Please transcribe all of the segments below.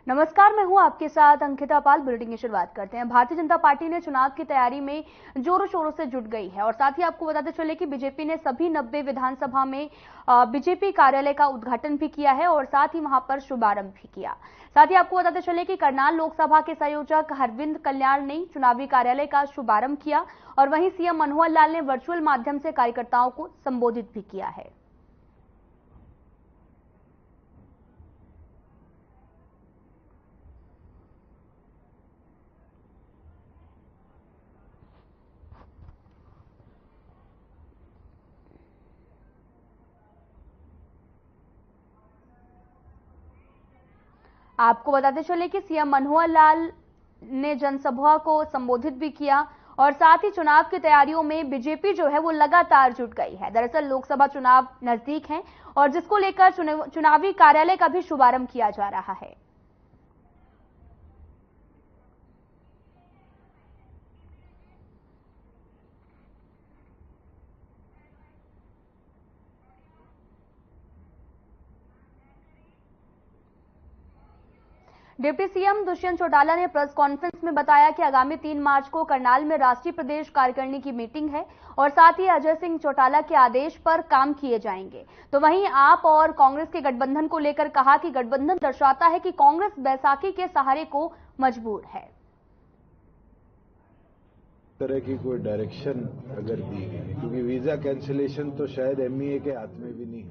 नमस्कार, मैं हूं आपके साथ अंकिता पाल। बुलेटिन की शुरुआत करते हैं। भारतीय जनता पार्टी ने चुनाव की तैयारी में जोरों शोरों से जुट गई है और साथ ही आपको बताते चले कि बीजेपी ने सभी 90 विधानसभा में बीजेपी कार्यालय का उद्घाटन भी किया है और साथ ही वहां पर शुभारंभ भी किया। साथ ही आपको बताते चले कि करनाल लोकसभा के संयोजक हरविंद कल्याण ने चुनावी कार्यालय का शुभारंभ किया और वहीं सीएम मनोहर लाल ने वर्चुअल माध्यम से कार्यकर्ताओं को संबोधित भी किया है। आपको बताते चले कि सीएम मनोहर लाल ने जनसभा को संबोधित भी किया और साथ ही चुनाव की तैयारियों में बीजेपी जो है वो लगातार जुट गई है। दरअसल लोकसभा चुनाव नजदीक हैं और जिसको लेकर चुनावी कार्यालय का भी शुभारंभ किया जा रहा है। डिप्टी सीएम दुष्यंत चौटाला ने प्रेस कॉन्फ्रेंस में बताया कि आगामी 3 मार्च को करनाल में राष्ट्रीय प्रदेश कार्यकारिणी की मीटिंग है और साथ ही अजय सिंह चौटाला के आदेश पर काम किए जाएंगे। तो वहीं आप और कांग्रेस के गठबंधन को लेकर कहा कि गठबंधन दर्शाता है कि कांग्रेस बैसाखी के सहारे को मजबूर है। तरह की कोई डायरेक्शन अगर दी गई, क्योंकि वीजा कैंसिलेशन तो शायद एमईए के हाथ में भी नहीं है,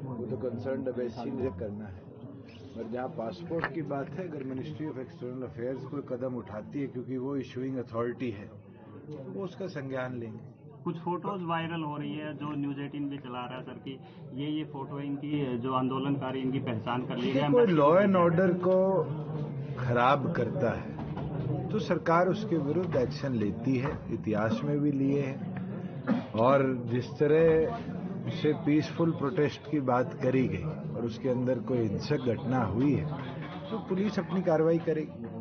वो तो कंसर्न अबेसी से करना है। और जहां पासपोर्ट की बात है, अगर मिनिस्ट्री ऑफ एक्सटर्नल अफेयर्स कोई कदम उठाती है क्योंकि वो इशूइंग अथॉरिटी है, वो उसका संज्ञान लेंगे। कुछ फोटोज वायरल हो रही है जो न्यूज 18 भी चला रहा है सर कि ये फोटो इनकी जो आंदोलनकारी इनकी पहचान कर ली गई। कोई लॉ एंड ऑर्डर को खराब करता है तो सरकार उसके विरुद्ध एक्शन लेती है, इतिहास में भी लिए हैं। और जिस तरह से पीसफुल प्रोटेस्ट की बात करी गई और उसके अंदर कोई हिंसक घटना हुई है तो पुलिस अपनी कार्रवाई करेगी।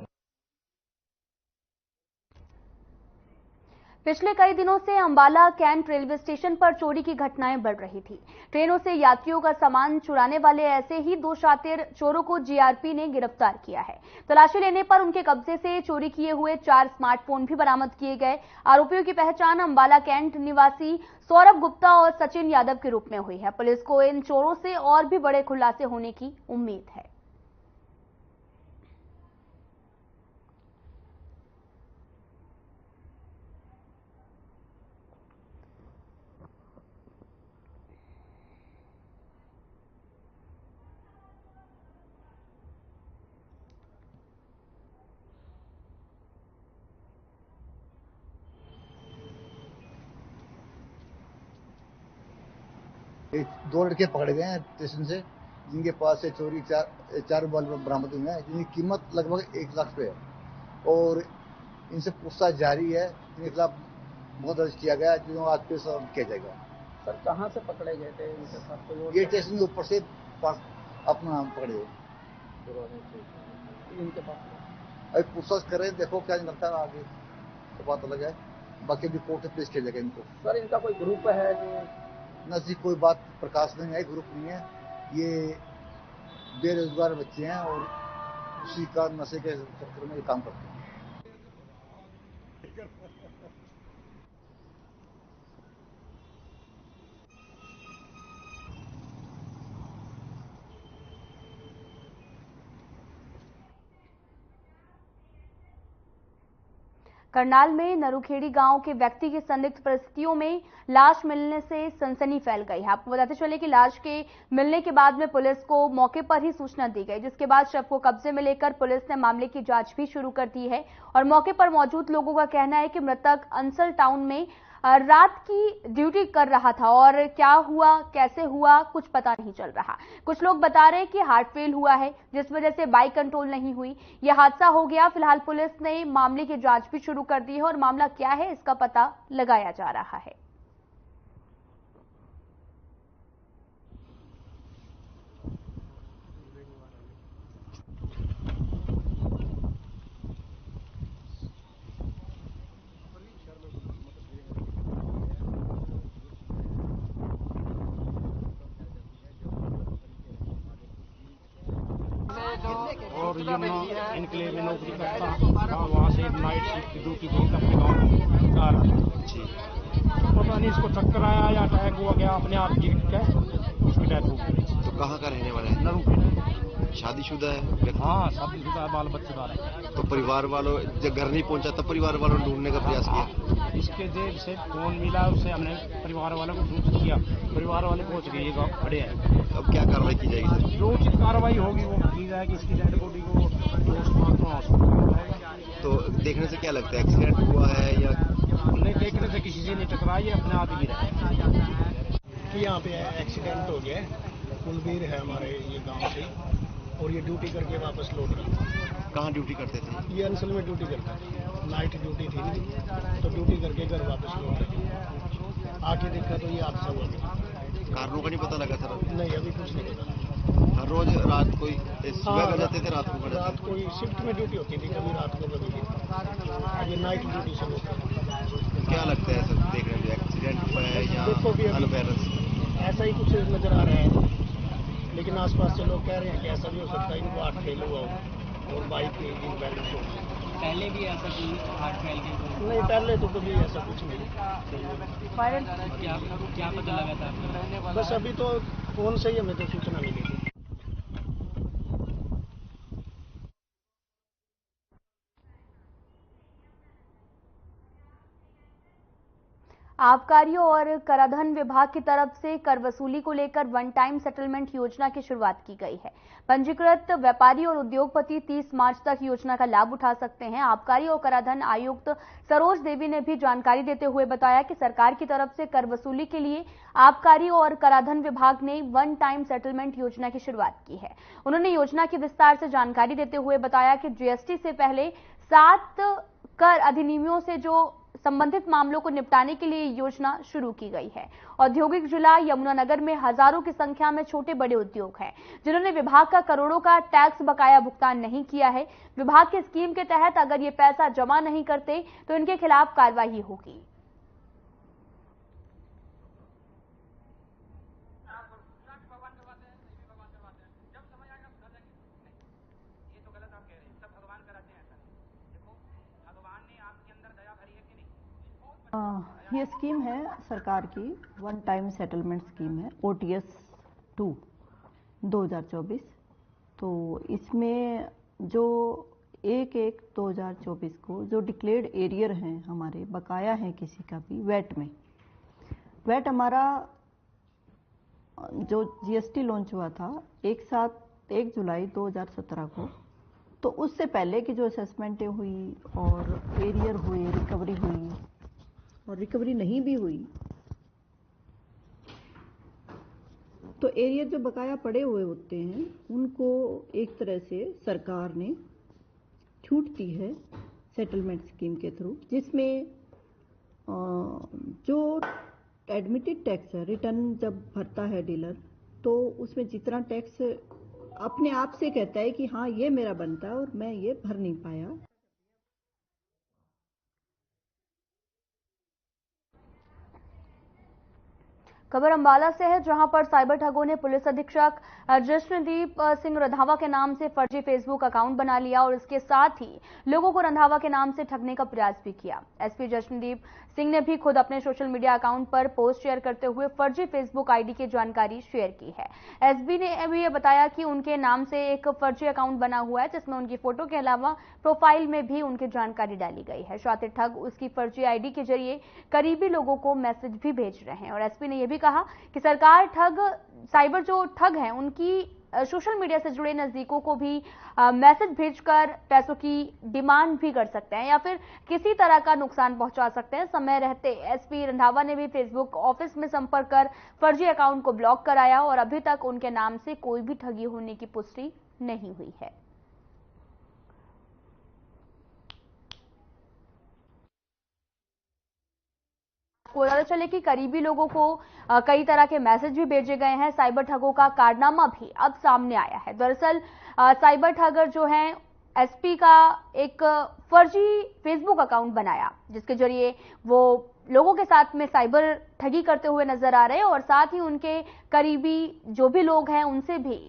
पिछले कई दिनों से अंबाला कैंट रेलवे स्टेशन पर चोरी की घटनाएं बढ़ रही थी। ट्रेनों से यात्रियों का सामान चुराने वाले ऐसे ही 2 शातिर चोरों को जीआरपी ने गिरफ्तार किया है। तलाशी लेने पर उनके कब्जे से चोरी किए हुए 4 स्मार्टफोन भी बरामद किए गए। आरोपियों की पहचान अंबाला कैंट निवासी सौरभ गुप्ता और सचिन यादव के रूप में हुई है। पुलिस को इन चोरों से और भी बड़े खुलासे होने की उम्मीद है। दो लड़के पकड़े गए हैं स्टेशन से, जिनके पास से चोरी चार मोबाइल बरामद हुए हैं, जिनकी कीमत लगभग 1 लाख रुपए है और इनसे पूछताछ जारी है। इनके खिलाफ मुकदमा दर्ज किया गया, जो आज पेश किया जाएगा। सर कहाँ से पकड़े गए थे इनके साथ? कोई ये स्टेशन के ऊपर से अपना पकड़े हुए इनके पास अभी पूछताछ कर रहे हैं, देखो क्या लगता है आगे तो पता लगा है। बाकी अभी कोर्ट में पेश किया जाएगा इनको। सर इनका कोई ग्रुप है जो नजदीक कोई बात प्रकाश नहीं है, ग्रुप नहीं है। ये बेरोजगार बच्चे हैं और उसी का नशे के चक्कर में ये काम करते हैं। करनाल में नरुखेड़ी गांव के व्यक्ति की संदिग्ध परिस्थितियों में लाश मिलने से सनसनी फैल गई है। आपको बताते चले कि लाश के मिलने के बाद में पुलिस को मौके पर ही सूचना दी गई, जिसके बाद शव को कब्जे में लेकर पुलिस ने मामले की जांच भी शुरू कर दी है। और मौके पर मौजूद लोगों का कहना है कि मृतक अंसल टाउन में रात की ड्यूटी कर रहा था और क्या हुआ कैसे हुआ कुछ पता नहीं चल रहा। कुछ लोग बता रहे हैं कि हार्ट फेल हुआ है, जिस वजह से बाइक कंट्रोल नहीं हुई, यह हादसा हो गया। फिलहाल पुलिस ने मामले की जांच भी शुरू कर दी है और मामला क्या है इसका पता लगाया जा रहा है। यमुना इनक्लेव में नौकरी करता था, वहाँ से नाइट शिफ्ट ड्यूटी थी, अपने गाँव आ रहा था। पता नहीं इसको चक्कर आया या अटैक हुआ गया, अपने आप गिर के इसकी डेथ हो गई। तो कहाँ का रहने वाला है? नरूखेड़ी। शादीशुदा है? हाँ, शादीशुदा है, बाल बच्चेदार है। तो परिवार वालों जब घर नहीं पहुंचा तब परिवार वालों ने ढूंढने का प्रयास किया? इसके जेब से फोन मिला, उससे हमने परिवार वालों को सूचित किया, परिवार वाले पहुंच गए, ये गाँव खड़े हैं। अब क्या कार्रवाई की जाएगी सर? जो उचित कार्रवाई होगी वो की जाएगी, इसकी डेड बॉडी को पोस्टमार्टम हॉस्पिटल। तो देखने से क्या लगता है, एक्सीडेंट हुआ है या? नहीं, देखने से किसी से नहीं टकराई है, अपने आप गिरा कि यहाँ पे एक्सीडेंट हो गया। कुलबीर है हमारे ये गांव से, और ये ड्यूटी करके वापस लौट रहा। कहाँ ड्यूटी करते थे? ये अंचल में ड्यूटी करता था, नाइट ड्यूटी थी, तो ड्यूटी करके घर वापस लौट रहे। आके देखा तो ये हादसा हुआ। कारणों का नहीं पता लगा सर? नहीं, अभी कुछ नहीं पता। हर रोज रात कोई सुबह कर जाते थे, रात को कर रात कोई शिफ्ट में ड्यूटी होती थी, कभी रात को कभी दिन। ये नाइट ड्यूटी से होता है। क्या लगता है सर देखने में, एक्सीडेंट हुआ है या अनबैलेंस? ऐसा ही कुछ नजर आ रहा है, लेकिन आसपास से लोग कह रहे हैं कि ऐसा भी हो सकता है इनको हार्ट फेल हुआ हो और बाइक बैलेंस हो। पहले भी ऐसा कोई हार्ट फेल के? नहीं, पहले तो कभी ऐसा कुछ नहीं। क्या पता लगा था आपको? बस अभी तो फोन से ही हमें तो सूचना मिली थी। आबकारी और कराधान विभाग की तरफ से कर वसूली को लेकर वन टाइम सेटलमेंट योजना की शुरुआत की गई है। पंजीकृत व्यापारी और उद्योगपति 30 मार्च तक योजना का लाभ उठा सकते हैं। आबकारी और कराधान आयुक्त सरोज देवी ने भी जानकारी देते हुए बताया कि सरकार की तरफ से कर वसूली के लिए आबकारी और कराधान विभाग ने वन टाइम सेटलमेंट योजना की शुरुआत की है। उन्होंने योजना की विस्तार से जानकारी देते हुए बताया कि जीएसटी से पहले 7 कर अधिनियमों से जो संबंधित मामलों को निपटाने के लिए योजना शुरू की गई है। औद्योगिक जिला यमुनानगर में हजारों की संख्या में छोटे बड़े उद्योग हैं जिन्होंने विभाग का करोड़ों का टैक्स बकाया भुगतान नहीं किया है। विभाग की स्कीम के तहत अगर ये पैसा जमा नहीं करते तो इनके खिलाफ कार्रवाई होगी। ये स्कीम है सरकार की, वन टाइम सेटलमेंट स्कीम है, OTS 2 2024। तो इसमें जो 1/1/2024 को जो डिक्लेयर्ड एरियर हैं हमारे, बकाया हैं किसी का भी वैट में, वैट हमारा जो जीएसटी लॉन्च हुआ था 1 जुलाई 2017 को, तो उससे पहले की जो असेसमेंटें हुई और एरियर हुए, रिकवरी हुई और रिकवरी नहीं भी हुई, तो एरियर जो बकाया पड़े हुए होते हैं उनको एक तरह से सरकार ने छूट दी है सेटलमेंट स्कीम के थ्रू, जिसमें जो एडमिटेड टैक्स है, रिटर्न जब भरता है डीलर, तो उसमें जितना टैक्स अपने आप से कहता है कि हाँ ये मेरा बनता है और मैं ये भर नहीं पाया। खबर अंबाला से है, जहां पर साइबर ठगों ने पुलिस अधीक्षक जश्नदीप सिंह रंधावा के नाम से फर्जी फेसबुक अकाउंट बना लिया और इसके साथ ही लोगों को रंधावा के नाम से ठगने का प्रयास भी किया। एसपी जश्नदीप सिंह ने भी खुद अपने सोशल मीडिया अकाउंट पर पोस्ट शेयर करते हुए फर्जी फेसबुक आईडी की जानकारी शेयर की है। एसपी ने भी ये बताया कि उनके नाम से एक फर्जी अकाउंट बना हुआ है जिसमें उनकी फोटो के अलावा प्रोफाइल में भी उनकी जानकारी डाली गई है। शातिर ठग उसकी फर्जी आईडी के जरिए करीबी लोगों को मैसेज भी भेज रहे हैं। और एसपी ने यह भी कहा कि सरकार साइबर जो ठग हैं उनकी सोशल मीडिया से जुड़े नजदीकों को भी मैसेज भेजकर पैसों की डिमांड भी कर सकते हैं या फिर किसी तरह का नुकसान पहुंचा सकते हैं। समय रहते एसपी रंधावा ने भी फेसबुक ऑफिस में संपर्क कर फर्जी अकाउंट को ब्लॉक कराया और अभी तक उनके नाम से कोई भी ठगी होने की पुष्टि नहीं हुई है। पता चले कि करीबी लोगों को कई तरह के मैसेज भी भेजे गए हैं। साइबर ठगों का कारनामा भी अब सामने आया है। दरअसल साइबर ठगर जो हैं एसपी का एक फर्जी फेसबुक अकाउंट बनाया जिसके जरिए वो लोगों के साथ में साइबर ठगी करते हुए नजर आ रहे हैं और साथ ही उनके करीबी जो भी लोग हैं उनसे भी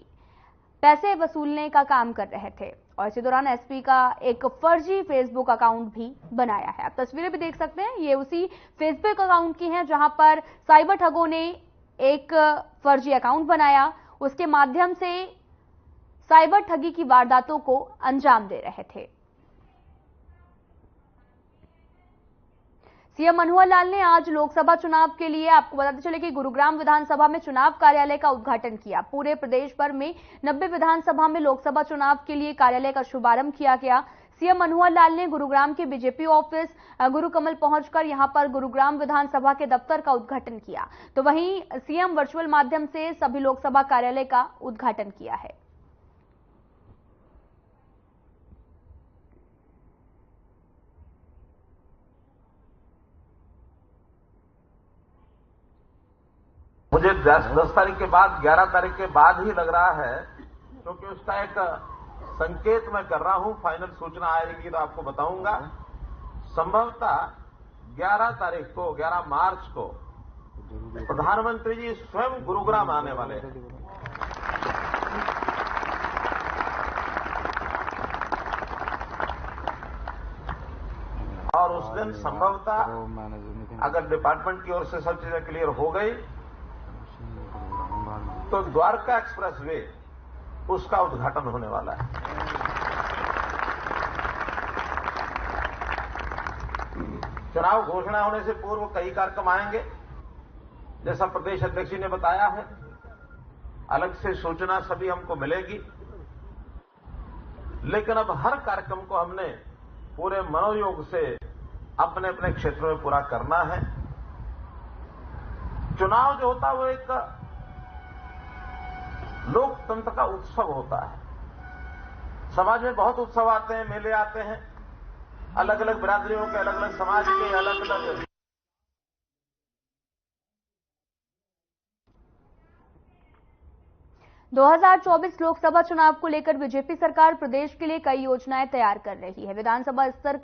पैसे वसूलने का काम कर रहे थे। और इसी दौरान एसपी का एक फर्जी फेसबुक अकाउंट भी बनाया है। आप तस्वीरें भी देख सकते हैं, ये उसी फेसबुक अकाउंट की हैं जहां पर साइबर ठगों ने एक फर्जी अकाउंट बनाया, उसके माध्यम से साइबर ठगी की वारदातों को अंजाम दे रहे थे। सीएम मनोहर लाल ने आज लोकसभा चुनाव के लिए, आपको बताते चले कि गुरुग्राम विधानसभा में चुनाव कार्यालय का उद्घाटन किया। पूरे प्रदेश भर में 90 विधानसभा में लोकसभा चुनाव के लिए कार्यालय का शुभारंभ किया गया। सीएम मनोहर लाल ने गुरुग्राम के बीजेपी ऑफिस गुरुकमल पहुंचकर यहां पर गुरुग्राम विधानसभा के दफ्तर का उद्घाटन किया, तो वहीं सीएम वर्चुअल माध्यम से सभी लोकसभा कार्यालय का उद्घाटन किया है। मुझे 10 तारीख के बाद, 11 तारीख के बाद ही लग रहा है, क्योंकि उसका एक संकेत मैं कर रहा हूं। फाइनल सूचना आएगी तो आपको बताऊंगा। संभवतः 11 तारीख को, 11 मार्च को प्रधानमंत्री जी स्वयं गुरुग्राम आने वाले हैं। और उस दिन संभवतः अगर डिपार्टमेंट की ओर से सब चीजें क्लियर हो गई तो द्वारका एक्सप्रेसवे उसका उद्घाटन होने वाला है। चुनाव घोषणा होने से पूर्व कई कार्यक्रम आएंगे, जैसा प्रदेश अध्यक्ष जी ने बताया है। अलग से सूचना सभी हमको मिलेगी, लेकिन अब हर कार्यक्रम को हमने पूरे मनोयोग से अपने अपने क्षेत्र में पूरा करना है। चुनाव जो होता है वो एक लोकतंत्र का उत्सव होता है। समाज में बहुत उत्सव आते हैं, मेले आते हैं, अलग अलग बिरादरियों के, अलग अलग समाज के, अलग अलग। – 2024 लोकसभा चुनाव को लेकर बीजेपी सरकार प्रदेश के लिए कई योजनाएं तैयार कर रही है। विधानसभा स्तर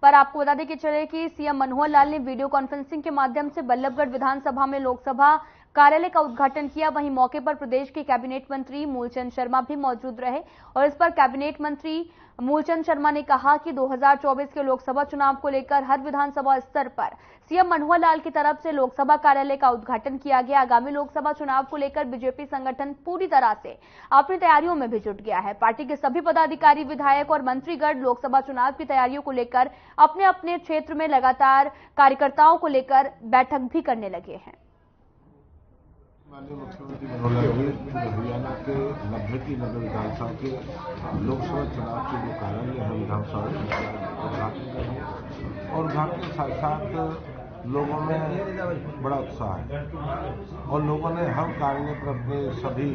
पर आपको बता दें कि चले कि सीएम मनोहर लाल ने वीडियो कॉन्फ्रेंसिंग के माध्यम से बल्लभगढ़ विधानसभा में लोकसभा कार्यालय का उद्घाटन किया। वहीं मौके पर प्रदेश के कैबिनेट मंत्री मूलचंद शर्मा भी मौजूद रहे और इस पर कैबिनेट मंत्री मूलचंद शर्मा ने कहा कि 2024 के लोकसभा चुनाव को लेकर हर विधानसभा स्तर पर सीएम मनोहर लाल की तरफ से लोकसभा कार्यालय का उद्घाटन किया गया। आगामी लोकसभा चुनाव को लेकर बीजेपी संगठन पूरी तरह से अपनी तैयारियों में भी जुट गया है। पार्टी के सभी पदाधिकारी, विधायक और मंत्रीगण लोकसभा चुनाव की तैयारियों को लेकर अपने अपने क्षेत्र में लगातार कार्यकर्ताओं को लेकर बैठक भी करने लगे हैं। माननीय मुख्यमंत्री मनोहर लाल जी हरियाणा के 90 की 90 विधानसभा के लोकसभा चुनाव के जो कार्यालय है विधानसभा उद्घाटन करेंगे और उद्घाटन के साथ साथ लोगों में बड़ा उत्साह है और लोगों ने हर कार्यालय पर अपने सभी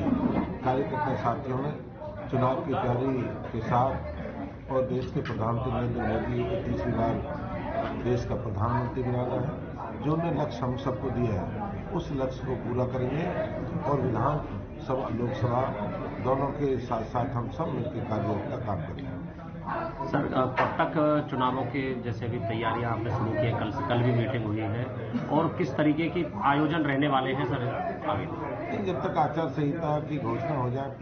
कार्यकर्ता साथियों ने चुनाव की तैयारी के साथ और देश के प्रधानमंत्री नरेंद्र मोदी को तीसरी बार देश का प्रधानमंत्री बनाना है, जो उन्हें लक्ष्य हम सबको दिया है उस लक्ष्य को पूरा करेंगे और विधानसभा लोकसभा दोनों के साथ साथ हम सब मिलकर कार्य का काम करेंगे। सर, कब तक चुनावों के जैसे भी तैयारियां आपने शुरू की है? कल भी मीटिंग हुई है और किस तरीके की आयोजन रहने वाले हैं सर आगे? जब तक आचार संहिता की घोषणा हो जाए।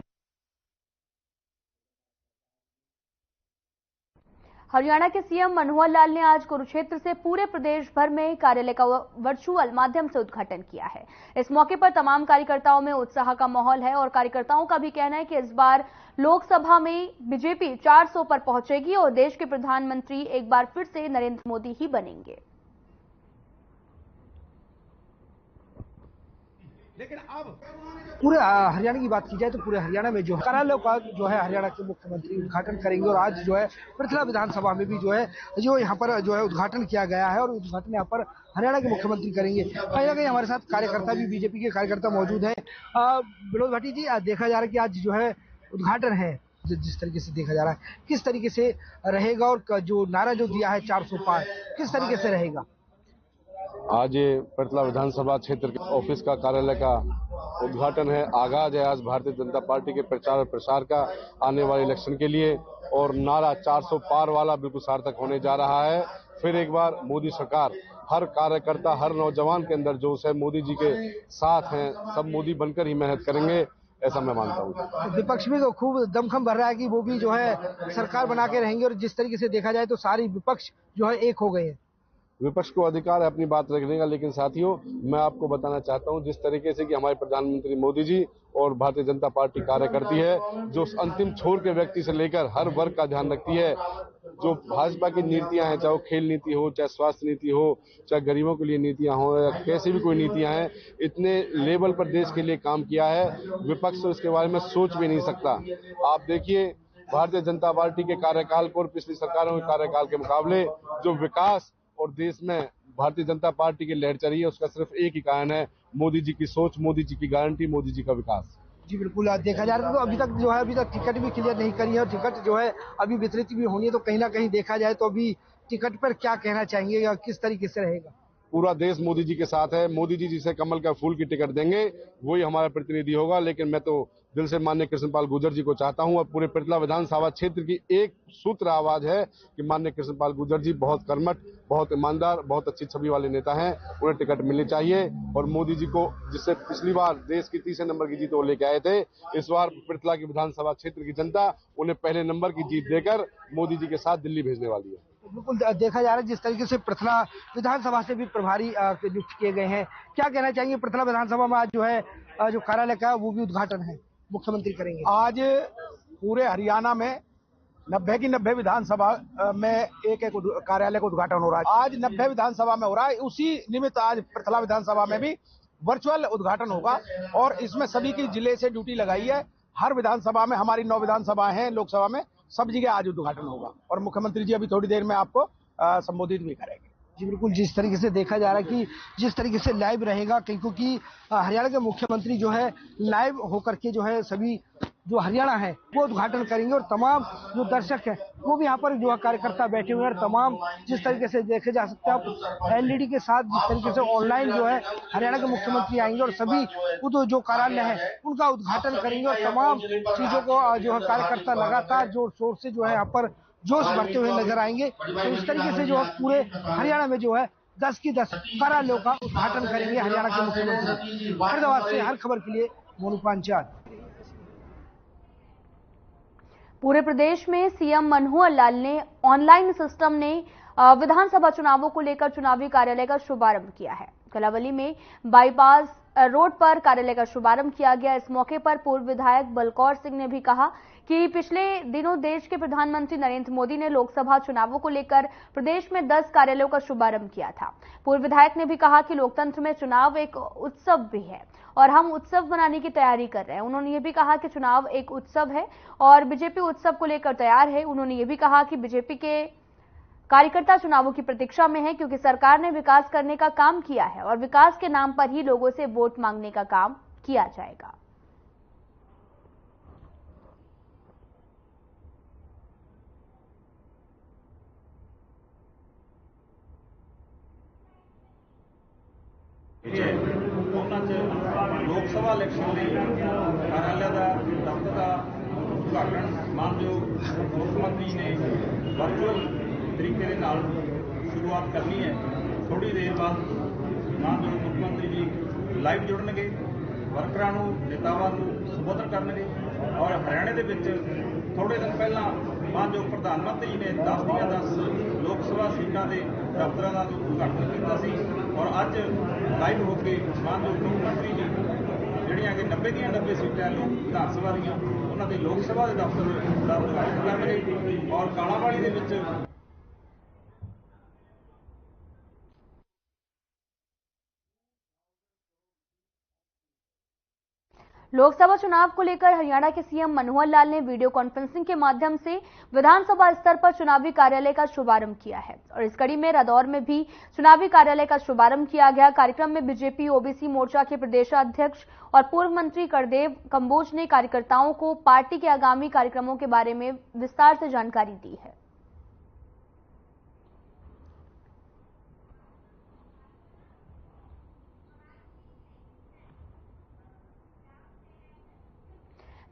हरियाणा के सीएम मनोहर लाल ने आज कुरुक्षेत्र से पूरे प्रदेश भर में कार्यालय का वर्चुअल माध्यम से उद्घाटन किया है। इस मौके पर तमाम कार्यकर्ताओं में उत्साह का माहौल है और कार्यकर्ताओं का भी कहना है कि इस बार लोकसभा में बीजेपी 400 पर पहुंचेगी और देश के प्रधानमंत्री एक बार फिर से नरेंद्र मोदी ही बनेंगे। लेकिन अब पूरे हरियाणा की बात की जाए तो पूरे हरियाणा में जो कार्यालय का जो है हरियाणा के मुख्यमंत्री उद्घाटन करेंगे और आज जो है पृथला विधानसभा में भी जो है यहाँ पर जो है उद्घाटन किया गया है और उद्घाटन यहाँ पर हरियाणा के मुख्यमंत्री करेंगे। कहीं ना कहीं हमारे साथ कार्यकर्ता भी, बीजेपी के कार्यकर्ता मौजूद हैं। विनोद भाटी जी, देखा जा रहा है कि आज जो है उद्घाटन है, जिस तरीके से देखा जा रहा है किस तरीके से रहेगा और जो नारा जो दिया है 400 पार किस तरीके से रहेगा? आज पृथला विधानसभा क्षेत्र के ऑफिस का कार्यालय का उद्घाटन है। आगाज है आज भारतीय जनता पार्टी के प्रचार और प्रसार का आने वाले इलेक्शन के लिए और नारा 400 पार वाला बिल्कुल सार्थक होने जा रहा है। फिर एक बार मोदी सरकार, हर कार्यकर्ता, हर नौजवान के अंदर जोश है, मोदी जी के साथ हैं, सब मोदी बनकर ही मेहनत करेंगे ऐसा मैं मानता हूँ। विपक्ष भी तो खूब दमखम भर रहा है कि वो भी जो है सरकार बना के रहेंगे, और जिस तरीके से देखा जाए तो सारी विपक्ष जो है एक हो गए हैं। विपक्ष को अधिकार है अपनी बात रखने का, लेकिन साथियों मैं आपको बताना चाहता हूं जिस तरीके से कि हमारे प्रधानमंत्री मोदी जी और भारतीय जनता पार्टी कार्य करती है, जो अंतिम छोर के व्यक्ति से लेकर हर वर्ग का ध्यान रखती है, जो भाजपा की नीतियां हैं, चाहे वो खेल नीति हो, चाहे स्वास्थ्य नीति हो, चाहे गरीबों के लिए नीतियां हो, या कैसी भी कोई नीतियां हैं, इतने लेवल पर देश के लिए काम किया है, विपक्ष तो इसके बारे में सोच भी नहीं सकता। आप देखिए भारतीय जनता पार्टी के कार्यकाल को और पिछली सरकारों के कार्यकाल के मुकाबले जो विकास और देश में भारतीय जनता पार्टी की लहर चली है, उसका सिर्फ एक ही कारण है, मोदी जी की सोच, मोदी जी की गारंटी, मोदी जी का विकास। जी बिल्कुल, देखा जा रहा है तो अभी तक जो है टिकट भी क्लियर नहीं करी है, और टिकट जो है अभी वितरित भी होनी है, तो कहीं ना कहीं देखा जाए तो अभी टिकट पर क्या कहना चाहेंगे या किस तरीके से रहेगा? पूरा देश मोदी जी के साथ है। मोदी जी जिसे कमल का फूल की टिकट देंगे वही हमारा प्रतिनिधि होगा। लेकिन मैं तो दिल से माननीय कृष्णपाल गुर्जर जी को चाहता हूं, और पूरे पृथला विधानसभा क्षेत्र की एक सूत्र आवाज है कि माननीय कृष्णपाल गुर्जर जी बहुत कर्मठ, बहुत ईमानदार, बहुत अच्छी छवि वाले नेता हैं, उन्हें टिकट मिलनी चाहिए। और मोदी जी को, जिससे पिछली बार देश की तीसरे नंबर की जीत वो लेके आए थे, इस बार पृथला की विधानसभा क्षेत्र की जनता उन्हें पहले नंबर की जीत देकर मोदी जी के साथ दिल्ली भेजने वाली है। बिल्कुल, देखा जा रहा है जिस तरीके से पृथला विधानसभा से भी प्रभारी नियुक्त किए गए हैं, क्या कहना चाहेंगे? पृथला विधानसभा में आज जो है जो कार्यालय का वो भी उद्घाटन है, मुख्यमंत्री करेंगे। आज पूरे हरियाणा में 90 की 90 विधानसभा में एक एक कार्यालय का उद्घाटन हो रहा है। आज 90 विधानसभा में हो रहा है, उसी निमित्त आज पृथला विधानसभा में भी वर्चुअल उद्घाटन होगा, और इसमें सभी की जिले से ड्यूटी लगाई है। हर विधानसभा में, हमारी 9 विधानसभा है लोकसभा में, सब जगह आज उद्घाटन होगा, और मुख्यमंत्री जी अभी थोड़ी देर में आपको संबोधित भी करेंगे। जी बिल्कुल, जिस तरीके से देखा जा रहा है कि जिस तरीके से लाइव रहेगा, क्योंकि हरियाणा के मुख्यमंत्री जो है लाइव होकर के जो है सभी जो हरियाणा है वो उद्घाटन करेंगे, और तमाम जो दर्शक है वो भी यहाँ पर जो है कार्यकर्ता बैठे हुए हैं, तमाम जिस तरीके से देखे जा सकते हैं एलईडी के साथ, जिस तरीके से ऑनलाइन जो है हरियाणा के मुख्यमंत्री आएंगे और सभी जो कार्यालय है उनका उद्घाटन करेंगे, और तमाम चीजों को जो है कार्यकर्ता लगातार जोर शोर से जो है यहाँ पर जोश भरते हुए नजर आएंगे। तो इस तरीके से जो है पूरे हरियाणा में जो है 10 की 10 कार्यालयों का उद्घाटन करेंगे हरियाणा के मुख्यमंत्री। फरीदाबाद से हर खबर के लिए मोनू पांचाल। पूरे प्रदेश में सीएम मनोहर लाल ने ऑनलाइन सिस्टम ने विधानसभा चुनावों को लेकर चुनावी कार्यालय का शुभारंभ किया है। कलावली में बाईपास रोड पर कार्यालय का शुभारंभ किया गया। इस मौके पर पूर्व विधायक बलकौर सिंह ने भी कहा कि पिछले दिनों देश के प्रधानमंत्री नरेंद्र मोदी ने लोकसभा चुनावों को लेकर प्रदेश में 10 कार्यालयों का शुभारंभ किया था। पूर्व विधायक ने भी कहा कि लोकतंत्र में चुनाव एक उत्सव भी है और हम उत्सव मनाने की तैयारी कर रहे हैं। उन्होंने ये भी कहा कि चुनाव एक उत्सव है और बीजेपी उत्सव को लेकर तैयार है। उन्होंने ये भी कहा कि बीजेपी के कार्यकर्ता चुनावों की प्रतीक्षा में है, क्योंकि सरकार ने विकास करने का काम किया है और विकास के नाम पर ही लोगों से वोट मांगने का काम किया जाएगा। लोकसभा इलेक्शन कार्यालय का दफ्तर का उद्घाटन मानयोग मुख्यमंत्री ने वर्चुअल तरीके के नाल शुरुआत करनी है। थोड़ी देर बाद मानयोग मुख्यमंत्री जी लाइव जुड़नगे, वर्करां नूं नेतावां नूं संबोधन करनगे। और हरियाणे दे विच थोड़े दिन पहला मानयोग प्रधानमंत्री ने 10 ਦੀਆਂ 10 लोकसभा सीटां के दफ्तरां का उद्घाटन किया सी और अज लाइव होकर मानयोग मुख्यमंत्री जी ਜਿਹੜੀਆਂ कि 90 ਦੀਆਂ 90 सीटां विधान सभा ਦੀਆਂ ਉਹਨਾਂ ਦੇ लोक सभा के दफ्तर का उद्घाटन करनगे। और कालावाली ਦੇ ਵਿੱਚ लोकसभा चुनाव को लेकर हरियाणा के सीएम मनोहर लाल ने वीडियो कॉन्फ्रेंसिंग के माध्यम से विधानसभा स्तर पर चुनावी कार्यालय का शुभारंभ किया है और इस कड़ी में रादौर में भी चुनावी कार्यालय का शुभारंभ किया गया। कार्यक्रम में बीजेपी ओबीसी मोर्चा के प्रदेशाध्यक्ष और पूर्व मंत्री करदेव कंबोज ने कार्यकर्ताओं को पार्टी के आगामी कार्यक्रमों के बारे में विस्तार से जानकारी दी है।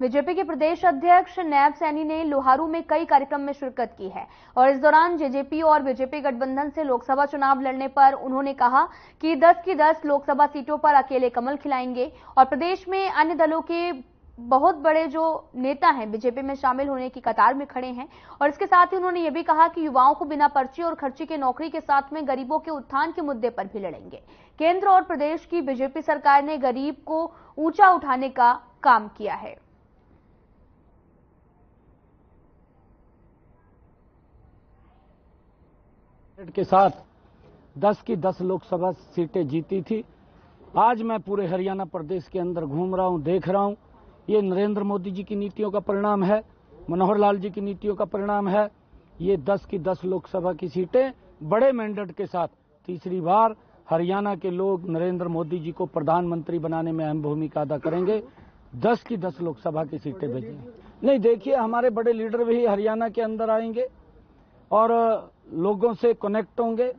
बीजेपी के प्रदेश अध्यक्ष नैब सैनी ने लोहारू में कई कार्यक्रम में शिरकत की है और इस दौरान जेजेपी और बीजेपी गठबंधन से लोकसभा चुनाव लड़ने पर उन्होंने कहा कि 10 की 10 लोकसभा सीटों पर अकेले कमल खिलाएंगे और प्रदेश में अन्य दलों के बहुत बड़े जो नेता हैं बीजेपी में शामिल होने की कतार में खड़े हैं। और इसके साथ ही उन्होंने ये भी कहा कि युवाओं को बिना पर्ची और खर्ची के नौकरी के साथ में गरीबों के उत्थान के मुद्दे पर भी लड़ेंगे। केंद्र और प्रदेश की बीजेपी सरकार ने गरीब को ऊंचा उठाने का काम किया है। के साथ 10 की 10 लोकसभा सीटें जीती थी। आज मैं पूरे हरियाणा प्रदेश के अंदर घूम रहा हूं, देख रहा हूं, ये नरेंद्र मोदी जी की नीतियों का परिणाम है, मनोहर लाल जी की नीतियों का परिणाम है। ये 10 की 10 लोकसभा की सीटें बड़े मैंडेट के साथ तीसरी बार हरियाणा के लोग नरेंद्र मोदी जी को प्रधानमंत्री बनाने में अहम भूमिका अदा करेंगे। 10 की 10 लोकसभा की सीटें भेजेंगे। नहीं, देखिए, हमारे बड़े लीडर भी हरियाणा के अंदर आएंगे और लोगों से कनेक्ट होंगे।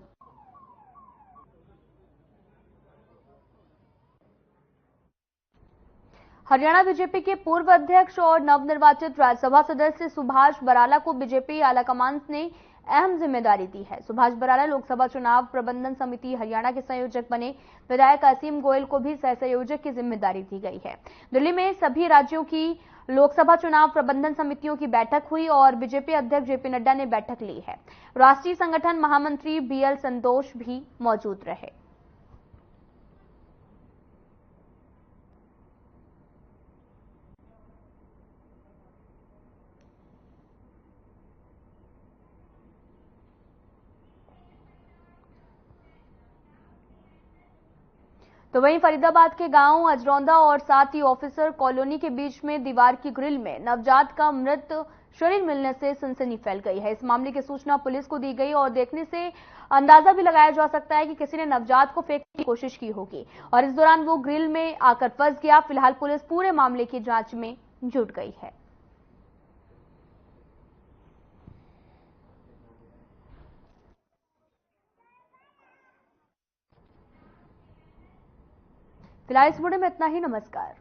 हरियाणा बीजेपी के पूर्व अध्यक्ष और नवनिर्वाचित राज्यसभा सदस्य सुभाष बराला को बीजेपी आलाकमान ने अहम जिम्मेदारी दी है। सुभाष बराला लोकसभा चुनाव प्रबंधन समिति हरियाणा के संयोजक बने। विधायक असीम गोयल को भी सह संयोजक की जिम्मेदारी दी गई है। दिल्ली में सभी राज्यों की लोकसभा चुनाव प्रबंधन समितियों की बैठक हुई और बीजेपी अध्यक्ष जेपी नड्डा ने बैठक ली है। राष्ट्रीय संगठन महामंत्री बीएल संतोष भी मौजूद रहे। तो वहीं फरीदाबाद के गांव अजरौंदा और साथ ही ऑफिसर कॉलोनी के बीच में दीवार की ग्रिल में नवजात का मृत शरीर मिलने से सनसनी फैल गई है। इस मामले की सूचना पुलिस को दी गई और देखने से अंदाजा भी लगाया जा सकता है कि किसी ने नवजात को फेंकने की कोशिश की होगी और इस दौरान वो ग्रिल में आकर फंस गया। फिलहाल पुलिस पूरे मामले की जांच में जुट गई है। फिलहाल इस वीडियो में इतना ही। नमस्कार।